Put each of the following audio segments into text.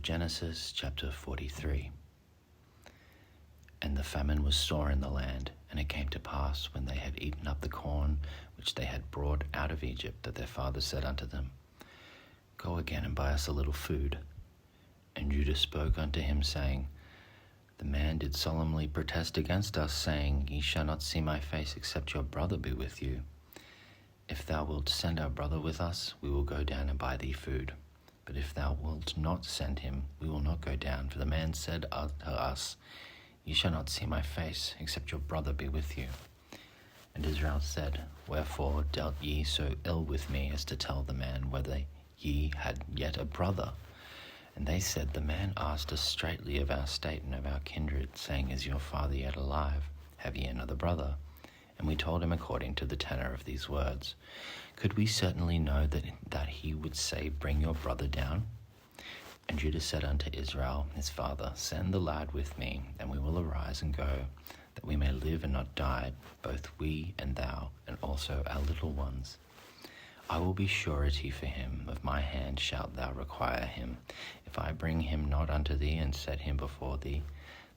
Genesis chapter 43. And the famine was sore in the land, and it came to pass, when they had eaten up the corn which they had brought out of Egypt, that their father said unto them, Go again and buy us a little food. And Judah spoke unto him, saying, The man did solemnly protest against us, saying, Ye shall not see my face, except your brother be with you. If thou wilt send our brother with us, we will go down and buy thee food. But if thou wilt not send him, we will not go down. For the man said unto us, Ye shall not see my face, except your brother be with you. And Israel said, Wherefore dealt ye so ill with me, as to tell the man whether ye had yet a brother? And they said, The man asked us straitly of our state and of our kindred, saying, Is your father yet alive? Have ye another brother? And we told him according to the tenor of these words. Could we certainly know that he would say, Bring your brother down? And Judah said unto Israel his father, Send the lad with me, and we will arise and go, that we may live and not die, both we and thou, and also our little ones. I will be surety for him, of my hand shalt thou require him. If I bring him not unto thee, and set him before thee,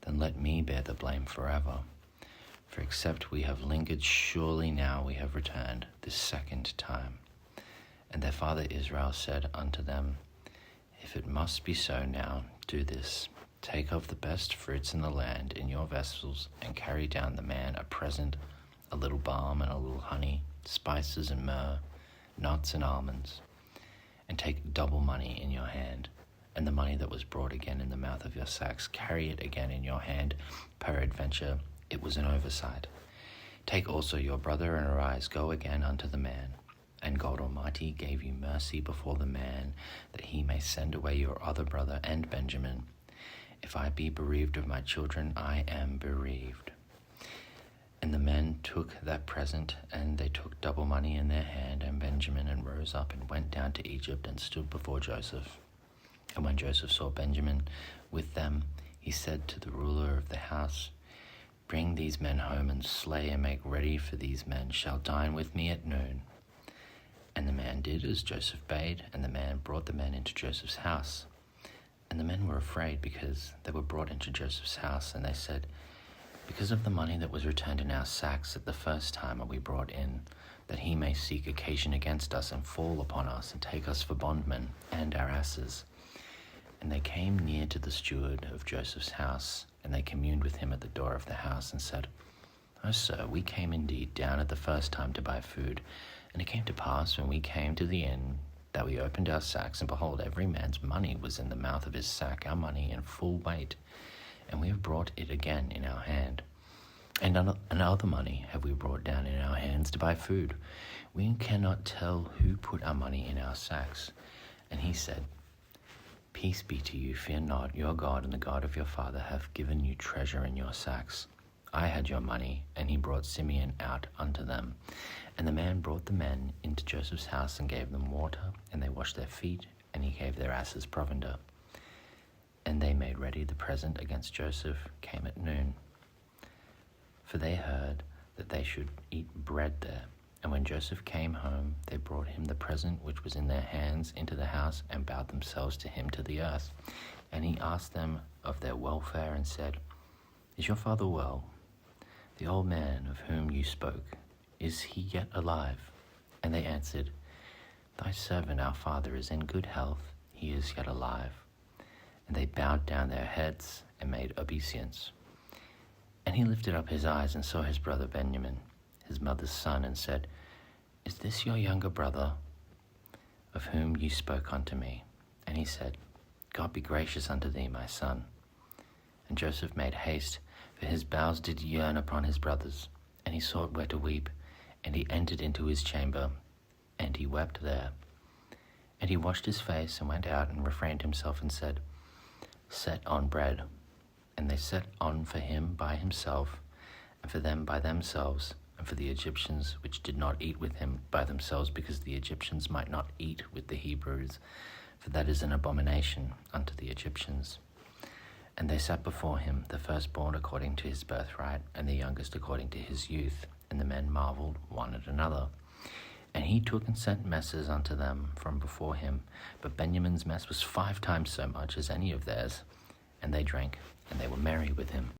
then let me bear the blame forever. For except we have lingered, surely now we have returned this second time. And their father Israel said unto them, If it must be so now, do this. Take of the best fruits in the land in your vessels, and carry down the man a present, a little balm and a little honey, spices and myrrh, nuts and almonds. And take double money in your hand, and the money that was brought again in the mouth of your sacks, carry it again in your hand, peradventure it was an oversight. Take also your brother, and arise, go again unto the man. And God Almighty gave you mercy before the man, that he may send away your other brother and Benjamin. If I be bereaved of my children, I am bereaved. And the men took that present, and they took double money in their hand, and Benjamin, and rose up and went down to Egypt, and stood before Joseph. And when Joseph saw Benjamin with them, he said to the ruler of the house, Bring these men home, and slay and make ready, for these men shall dine with me at noon. And the man did as Joseph bade, and the man brought the men into Joseph's house. And the men were afraid, because they were brought into Joseph's house, and they said, Because of the money that was returned in our sacks at the first time are we brought in, that he may seek occasion against us, and fall upon us, and take us for bondmen, and our asses. And they came near to the steward of Joseph's house, and they communed with him at the door of the house, and said, O sir, we came indeed down at the first time to buy food. And it came to pass, when we came to the inn, that we opened our sacks, and behold, every man's money was in the mouth of his sack, our money in full weight. And we have brought it again in our hand. And other money have we brought down in our hands to buy food. We cannot tell who put our money in our sacks. And he said, Peace be to you, fear not, your God and the God of your father hath given you treasure in your sacks. I had your money. And he brought Simeon out unto them. And the man brought the men into Joseph's house, and gave them water, and they washed their feet, and he gave their asses provender. And they made ready the present against Joseph, came at noon. For they heard that they should eat bread there. And when Joseph came home, they brought him the present which was in their hands into the house, and bowed themselves to him to the earth. And he asked them of their welfare, and said, Is your father well? The old man of whom you spoke, is he yet alive? And they answered, Thy servant our father is in good health, he is yet alive. And they bowed down their heads, and made obeisance. And he lifted up his eyes, and saw his brother Benjamin, his mother's son, and said, Is this your younger brother, of whom you spoke unto me? And he said, God be gracious unto thee, my son. And Joseph made haste, for his bowels did yearn upon his brothers. And he sought where to weep, and he entered into his chamber, and he wept there. And he washed his face, and went out, and refrained himself, and said, Set on bread. And they set on for him by himself, and for them by themselves, and for the Egyptians which did not eat with him by themselves, because the Egyptians might not eat with the Hebrews, for that is an abomination unto the Egyptians. And they sat before him, the firstborn according to his birthright, and the youngest according to his youth. And the men marveled one at another. And he took and sent messes unto them from before him. But Benjamin's mess was 5 times so much as any of theirs. And they drank, and they were merry with him.